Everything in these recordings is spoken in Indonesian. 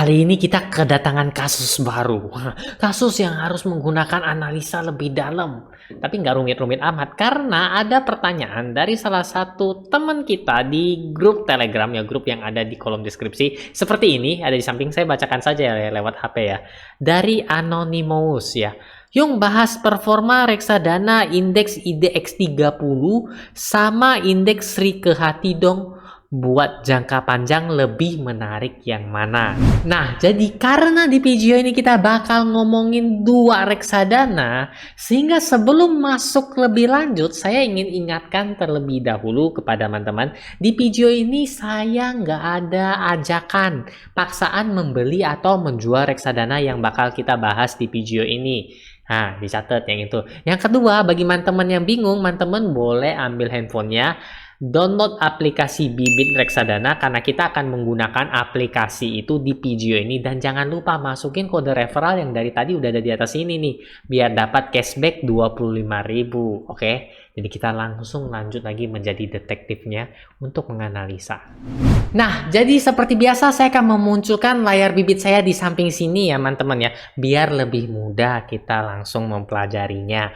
Kali ini kita kedatangan kasus baru. Kasus yang harus menggunakan analisa lebih dalam. Tapi nggak rumit-rumit amat, karena ada pertanyaan dari salah satu teman kita di grup Telegram, ya, grup yang ada di kolom deskripsi. Seperti ini, ada di samping, saya bacakan saja ya, lewat HP ya. Dari Anonymous ya. Yung bahas performa reksadana indeks IDX 30 sama indeks Sri Kehati dong. Buat jangka panjang lebih menarik yang mana? Nah, jadi karena di video ini kita bakal ngomongin dua reksadana, sehingga sebelum masuk lebih lanjut, saya ingin ingatkan terlebih dahulu kepada teman-teman, di video ini saya nggak ada ajakan paksaan membeli atau menjual reksadana yang bakal kita bahas di video ini. Nah, dicatat yang itu. Yang kedua, bagi teman-teman yang bingung, teman-teman boleh ambil handphonenya, download aplikasi Bibit Reksadana, karena kita akan menggunakan aplikasi itu di video ini. Dan jangan lupa masukin kode referral yang dari tadi udah ada di atas ini nih, biar dapat cashback 25.000. Oke, jadi kita langsung lanjut lagi menjadi detektifnya untuk menganalisa. Nah, jadi seperti biasa saya akan memunculkan layar Bibit saya di samping sini ya teman-teman ya, biar lebih mudah kita langsung mempelajarinya.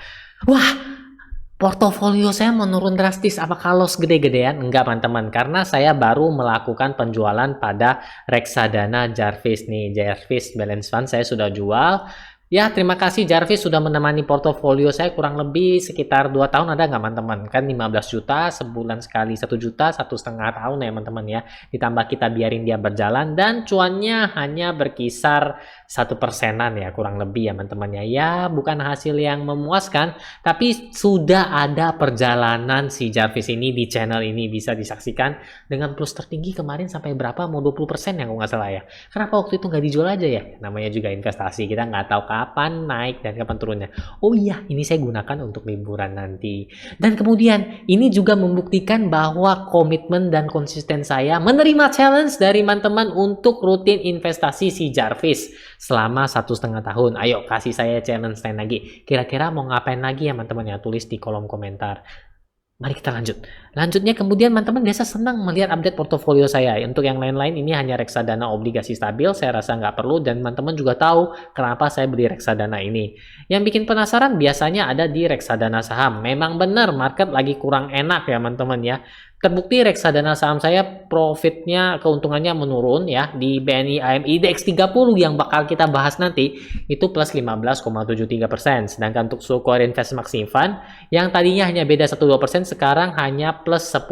Wah, portofolio saya menurun drastis. Apakah loss gede-gedean? Enggak teman-teman, karena saya baru melakukan penjualan pada reksadana Jarvis nih. Jarvis Balance Fund saya sudah jual. Ya, terima kasih Jarvis sudah menemani portofolio saya kurang lebih sekitar 2 tahun, ada nggak teman-teman? Kan 15 juta, sebulan sekali 1 juta, 1,5 tahun ya teman-teman ya. Ditambah kita biarin dia berjalan, dan cuannya hanya berkisar 1%-an ya, kurang lebih ya teman-teman ya. Ya, bukan hasil yang memuaskan, tapi sudah ada perjalanan si Jarvis ini di channel ini, bisa disaksikan dengan plus tertinggi kemarin sampai berapa? Mau 20% ya kalau nggak salah ya. Kenapa waktu itu nggak dijual aja ya? Namanya juga investasi, kita nggak tahu kapan naik dan kapan turunnya. Oh iya, ini saya gunakan untuk liburan nanti. Dan kemudian ini juga membuktikan bahwa komitmen dan konsisten saya menerima challenge dari teman-teman untuk rutin investasi si Jarvis selama 1,5 tahun. Ayo kasih saya challenge lain lagi. Kira-kira mau ngapain lagi ya teman-teman ya? Tulis di kolom komentar. Mari kita lanjut. Lanjutnya kemudian teman-teman biasa senang melihat update portofolio saya. Untuk yang lain-lain ini hanya reksadana obligasi stabil, saya rasa nggak perlu, dan teman-teman juga tahu kenapa saya beli reksadana ini. Yang bikin penasaran biasanya ada di reksadana saham. Memang benar market lagi kurang enak ya teman-teman ya. Terbukti reksadana saham saya profitnya, keuntungannya menurun ya, di BNI AM IDX 30 yang bakal kita bahas nanti itu plus 15,73%. Sedangkan untuk Sukor Invest Maxi Fund yang tadinya hanya beda 1-2%, sekarang hanya plus 10%.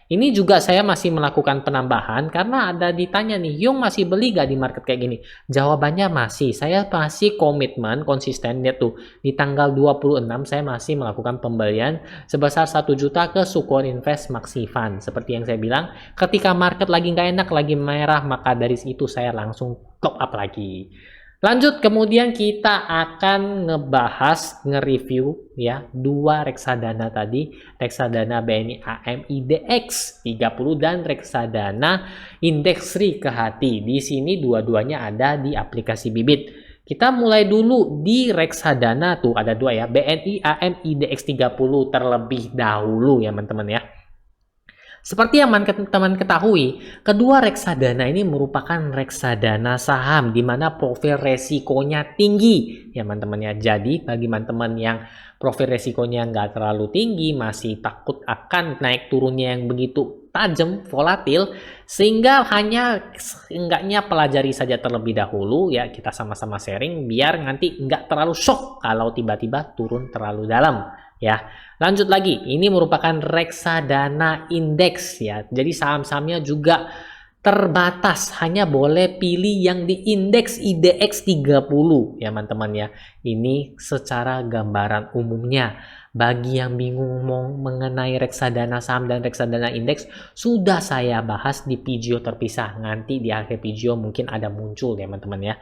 Ini juga saya masih melakukan penambahan karena ada ditanya nih, Yung masih beli gak di market kayak gini? Jawabannya masih. Saya masih komitmen konsisten. Lihat tuh, di tanggal 26 saya masih melakukan pembelian sebesar 1 juta ke Sukor Invest Maxi Fund. Seperti yang saya bilang, ketika market lagi nggak enak, lagi merah, maka dari itu saya langsung top up lagi. Lanjut, kemudian kita akan ngebahas, nge-review ya, dua reksadana tadi, reksadana BNI AM IDX 30 dan reksadana indeks Sri Kehati. Di sini dua-duanya ada di aplikasi Bibit. Kita mulai dulu di reksadana, tuh ada dua ya, BNI AM IDX 30 terlebih dahulu ya teman-teman ya. Seperti yang teman-teman ketahui, kedua reksadana ini merupakan reksadana saham di mana profil resikonya tinggi ya teman-teman ya. Jadi bagi teman-teman yang profil resikonya nggak terlalu tinggi, masih takut akan naik turunnya yang begitu tajam, volatil, sehingga hanya enggaknya pelajari saja terlebih dahulu ya, kita sama-sama sharing biar nanti nggak terlalu shock kalau tiba-tiba turun terlalu dalam ya. Lanjut lagi, ini merupakan reksadana indeks ya. Jadi saham-sahamnya juga terbatas, hanya boleh pilih yang di indeks IDX 30 ya teman-teman ya. Ini secara gambaran umumnya. Bagi yang bingung mengenai reksadana saham dan reksadana indeks, sudah saya bahas di video terpisah. Nanti di akhir video mungkin ada muncul ya teman-teman ya.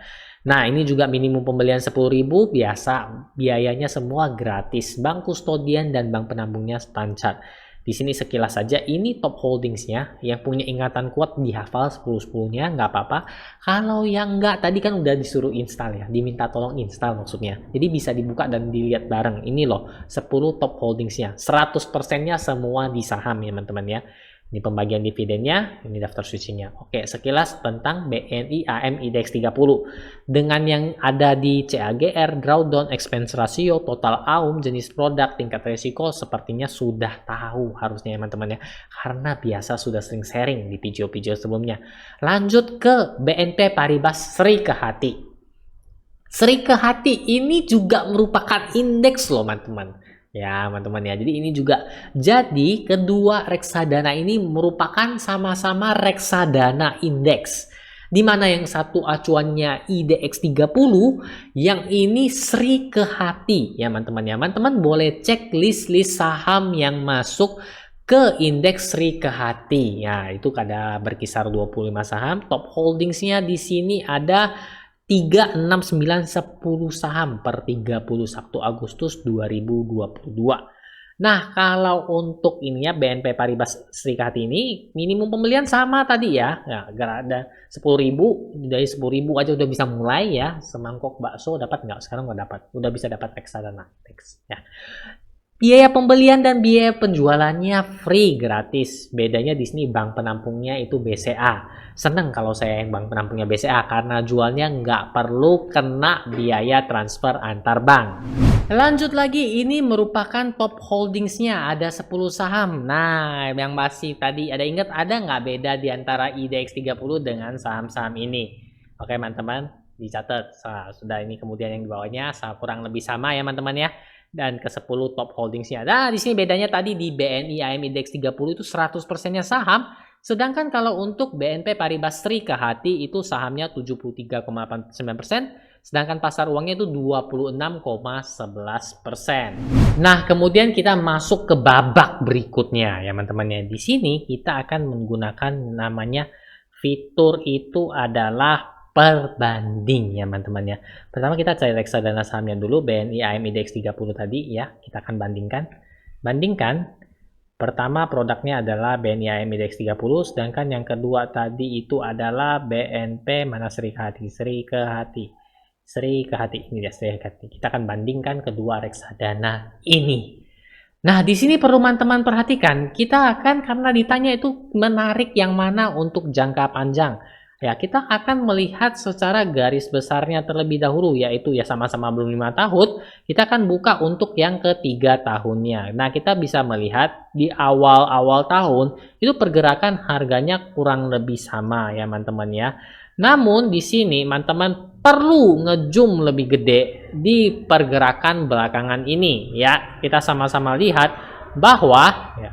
Nah, ini juga minimum pembelian 10.000, biasa biayanya semua gratis. Bank kustodian dan bank penambungnya Stanchart. Di sini sekilas saja, ini top holdingsnya. Yang punya ingatan kuat dihafal 10-10-nya, nggak apa-apa. Kalau yang nggak, tadi kan udah disuruh install ya, diminta tolong install maksudnya. Jadi bisa dibuka dan dilihat bareng. Ini loh, 10 top holdingsnya. 100%-nya semua di saham ya teman-teman ya. Ini pembagian dividennya, ini daftar switchingnya. Oke, sekilas tentang BNI AM IDX 30. Dengan yang ada di CAGR, drawdown, expense ratio, total AUM, jenis produk, tingkat risiko, sepertinya sudah tahu harusnya ya teman-teman ya. Karena biasa sudah sering sharing di video-video sebelumnya. Lanjut ke BNP Paribas Sri Kehati. Sri Kehati ini juga merupakan indeks loh teman-teman. Ya teman-teman ya, jadi ini juga, jadi kedua reksadana ini merupakan sama-sama reksadana indeks, dimana yang satu acuannya IDX 30, yang ini Sri Kehati ya teman-teman ya. Teman-teman boleh cek list-list saham yang masuk ke indeks Sri Kehati ya, itu ada berkisar 25 saham. Top holdingsnya di sini ada 3, 6, 9, 10 saham per 31 Agustus 2022. Nah, kalau untuk ini ya BNP Paribas Sri Kehati ini minimum pembelian sama tadi ya. Ya, ada 10.000, dari 10.000 aja udah bisa mulai ya. Semangkok bakso dapat nggak? Sekarang nggak dapat. Udah bisa dapat reksadana ya. Biaya pembelian dan biaya penjualannya free, gratis. Bedanya di sini bank penampungnya itu BCA. Seneng kalau saya yang bank penampungnya BCA karena jualnya nggak perlu kena biaya transfer antar bank. Lanjut lagi, ini merupakan top holdingsnya, ada 10 saham. Nah, yang masih tadi ada ingat ada nggak beda di antara IDX 30 dengan saham-saham ini? Oke teman-teman, dicatat. Sudah ini kemudian yang di bawahnya kurang lebih sama ya teman-teman ya. Dan ke 10 top holdingsnya. Nah, di sini bedanya tadi di BNI AM Index 30 itu 100%-nya saham, sedangkan kalau untuk BNP Paribas Sri Kehati itu sahamnya 73,89%, sedangkan pasar uangnya itu 26,11%. Nah, kemudian kita masuk ke babak berikutnya ya teman-teman ya. Di sini kita akan menggunakan namanya fitur itu adalah perbanding ya teman-teman ya. Pertama kita cari reksadana sahamnya dulu, BNI AM IDX 30 tadi ya. Kita akan bandingkan. Pertama produknya adalah BNI AM IDX 30, sedangkan yang kedua tadi itu adalah BNP mana Sri Kehati. Ini dia Sri Kehati. Kita akan bandingkan kedua reksadana ini. Nah, di sini perlu teman-teman perhatikan, kita akan karena ditanya itu menarik yang mana untuk jangka panjang. Ya, kita akan melihat secara garis besarnya terlebih dahulu, yaitu ya sama-sama belum 5 tahun, kita akan buka untuk yang ketiga tahunnya. Nah, kita bisa melihat di awal-awal tahun, itu pergerakan harganya kurang lebih sama ya teman-teman ya. Namun di sini teman-teman perlu ngezoom lebih gede di pergerakan belakangan ini ya. Kita sama-sama lihat bahwa ya,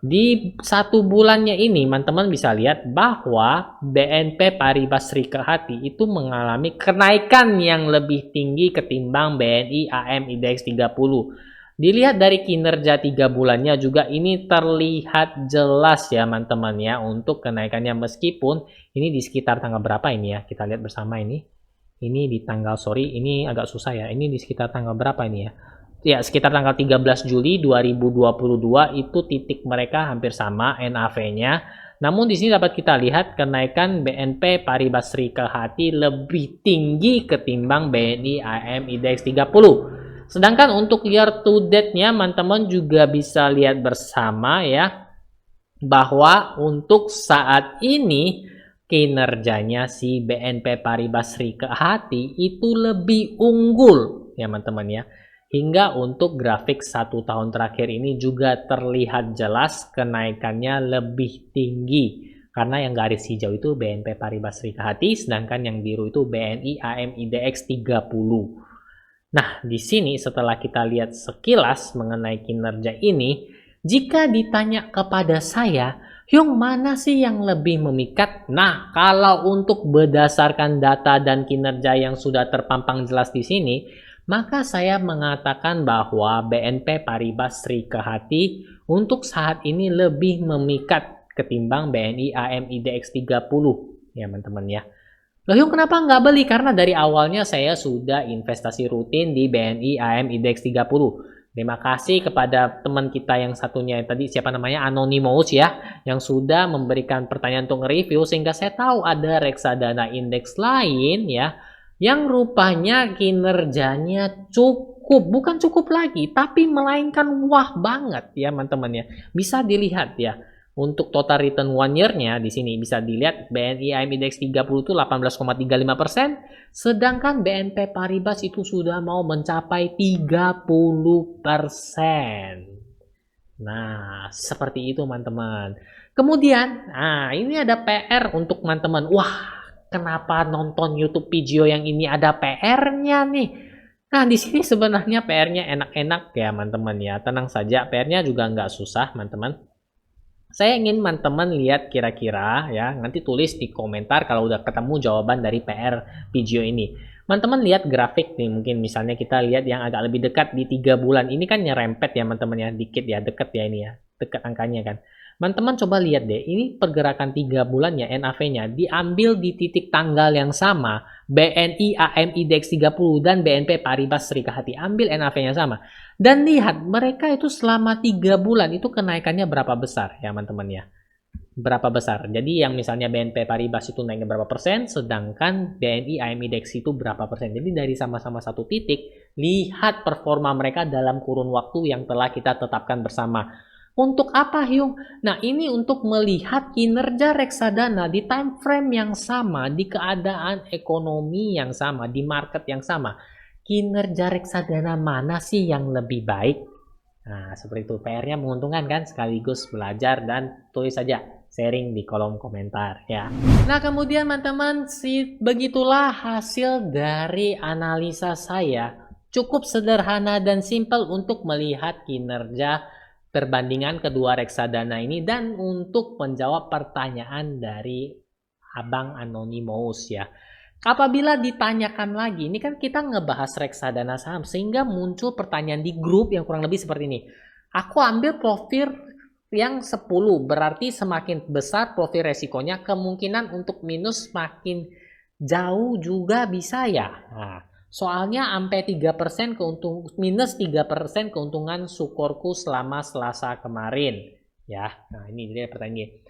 di 1 bulannya ini, teman-teman bisa lihat bahwa BNP Paribas Sri Kehati itu mengalami kenaikan yang lebih tinggi ketimbang BNI AM IDX 30. Dilihat dari kinerja 3 bulannya juga ini terlihat jelas ya teman-teman ya untuk kenaikannya, meskipun ini di sekitar tanggal berapa ini ya, kita lihat bersama ini. Ini di tanggal, ini agak susah ya, ini di sekitar tanggal berapa ini ya. Ya, sekitar tanggal 13 Juli 2022 itu titik mereka hampir sama NAV-nya. Namun di sini dapat kita lihat kenaikan BNP Paribas Sri Kehati lebih tinggi ketimbang BNI AM IDX 30. Sedangkan untuk year to date-nya teman-teman juga bisa lihat bersama ya bahwa untuk saat ini kinerjanya si BNP Paribas Sri Kehati itu lebih unggul ya teman-teman ya. Hingga untuk grafik 1 tahun terakhir ini juga terlihat jelas kenaikannya lebih tinggi. Karena yang garis hijau itu BNP Paribas Sri Kehati, sedangkan yang biru itu BNI AM IDX 30. Nah, di sini setelah kita lihat sekilas mengenai kinerja ini, jika ditanya kepada saya, yang mana sih yang lebih memikat? Nah, kalau untuk berdasarkan data dan kinerja yang sudah terpampang jelas di sini, maka saya mengatakan bahwa BNP Paribas Sri Kehati untuk saat ini lebih memikat ketimbang BNI AM IDX 30 ya teman-teman ya. Loh, kenapa nggak beli? Karena dari awalnya saya sudah investasi rutin di BNI AM IDX 30. Terima kasih kepada teman kita yang satunya tadi, siapa namanya, Anonymous ya, yang sudah memberikan pertanyaan untuk nge-review sehingga saya tahu ada reksadana indeks lain ya yang rupanya kinerjanya cukup, bukan cukup lagi, tapi melainkan wah banget ya teman-teman ya. Bisa dilihat ya, Untuk total return 1 year-nya di sini bisa dilihat BNI AIM Index 30 itu 18,35%, sedangkan BNP Paribas itu sudah mau mencapai 30%. Nah, seperti itu teman-teman. Kemudian, ini ada PR untuk teman-teman. Wah, kenapa nonton YouTube video yang ini ada PR-nya nih? Nah, di sini sebenarnya PR-nya enak-enak ya, teman-teman ya. Tenang saja, PR-nya juga nggak susah, teman-teman. Saya ingin teman-teman lihat kira-kira ya, nanti tulis di komentar kalau udah ketemu jawaban dari PR video ini. Teman-teman lihat grafik nih, mungkin misalnya kita lihat yang agak lebih dekat di 3 bulan. Ini kan nyerempet ya teman-teman ya, dikit ya, deket ya ini ya, deket angkanya kan. Teman-teman coba lihat deh, ini pergerakan 3 bulannya NAV-nya diambil di titik tanggal yang sama, BNI AM Index 30 dan BNP Paribas Serikahati, ambil NAV-nya sama. Dan lihat, mereka itu selama 3 bulan itu kenaikannya berapa besar ya teman-teman ya. Berapa besar. Jadi yang misalnya BNP Paribas itu naiknya berapa persen, sedangkan BNI AM Index itu berapa persen. Jadi dari sama-sama satu titik, lihat performa mereka dalam kurun waktu yang telah kita tetapkan bersama. Untuk apa Hyung? Nah ini untuk melihat kinerja reksadana di time frame yang sama, di keadaan ekonomi yang sama, di market yang sama. Kinerja reksadana mana sih yang lebih baik? Nah seperti itu, PR-nya menguntungkan kan, sekaligus belajar dan tulis saja, sharing di kolom komentar ya. Nah kemudian teman-teman, begitulah hasil dari analisa saya. Cukup sederhana dan simple untuk melihat kinerja perbandingan kedua reksadana ini dan untuk menjawab pertanyaan dari Abang Anonymous ya. Apabila ditanyakan lagi, ini kan kita ngebahas reksadana saham sehingga muncul pertanyaan di grup yang kurang lebih seperti ini. Aku ambil profil yang 10, berarti semakin besar profil resikonya, kemungkinan untuk minus makin jauh juga bisa ya. Nah, soalnya sampai 3% minus 3% keuntungan Sukorku selama Selasa kemarin. Ya, nah ini dia pertanyaan.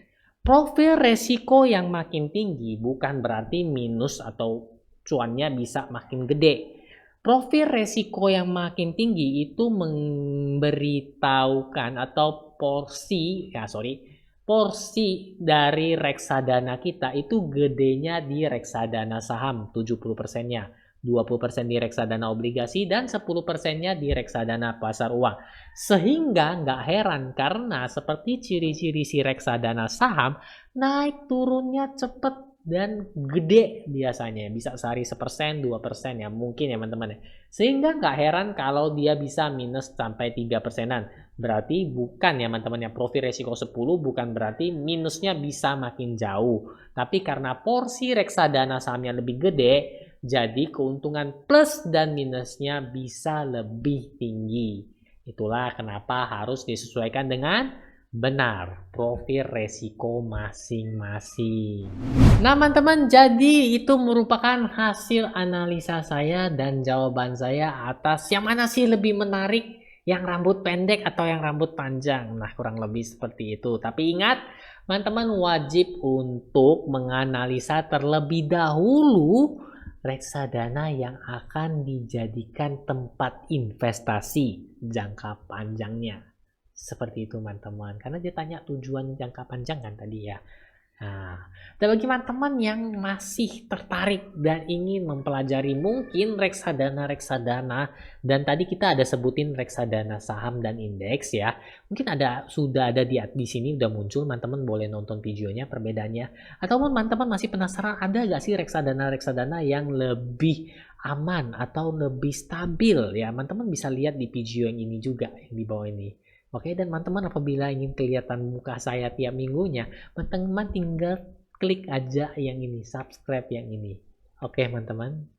Profil resiko yang makin tinggi bukan berarti minus atau cuannya bisa makin gede. Profil resiko yang makin tinggi itu memberitahukan atau porsi dari reksadana kita itu gedenya di reksadana saham 70%-nya, 20% di reksadana obligasi dan 10%-nya di reksadana pasar uang. Sehingga nggak heran karena seperti ciri-ciri si reksadana saham naik turunnya cepet dan gede biasanya, bisa sehari 1%, 2% ya mungkin ya teman-teman ya. Sehingga nggak heran kalau dia bisa minus sampai 3%-an. Berarti bukan ya teman-teman ya, profil resiko 10 bukan berarti minusnya bisa makin jauh. Tapi karena porsi reksadana sahamnya lebih gede, jadi keuntungan plus dan minusnya bisa lebih tinggi. Itulah kenapa harus disesuaikan dengan benar profil resiko masing-masing. Nah teman-teman, jadi itu merupakan hasil analisa saya dan jawaban saya atas yang mana sih lebih menarik, yang rambut pendek atau yang rambut panjang. Nah kurang lebih seperti itu. Tapi ingat teman-teman, wajib untuk menganalisa terlebih dahulu reksadana yang akan dijadikan tempat investasi jangka panjangnya. Seperti itu teman-teman, karena dia tanya tujuan jangka panjang kan tadi ya. Nah, dan bagi teman-teman yang masih tertarik dan ingin mempelajari mungkin reksadana dan tadi kita ada sebutin reksadana saham dan indeks ya. Mungkin sudah ada di sini udah muncul, teman-teman boleh nonton videonya perbedaannya. Ataupun teman-teman masih penasaran ada gak sih reksadana yang lebih aman atau lebih stabil ya, teman-teman bisa lihat di video yang ini juga yang di bawah ini. Oke, dan teman-teman apabila ingin kelihatan muka saya tiap minggunya, teman-teman tinggal klik aja yang ini, subscribe yang ini. Oke, teman-teman.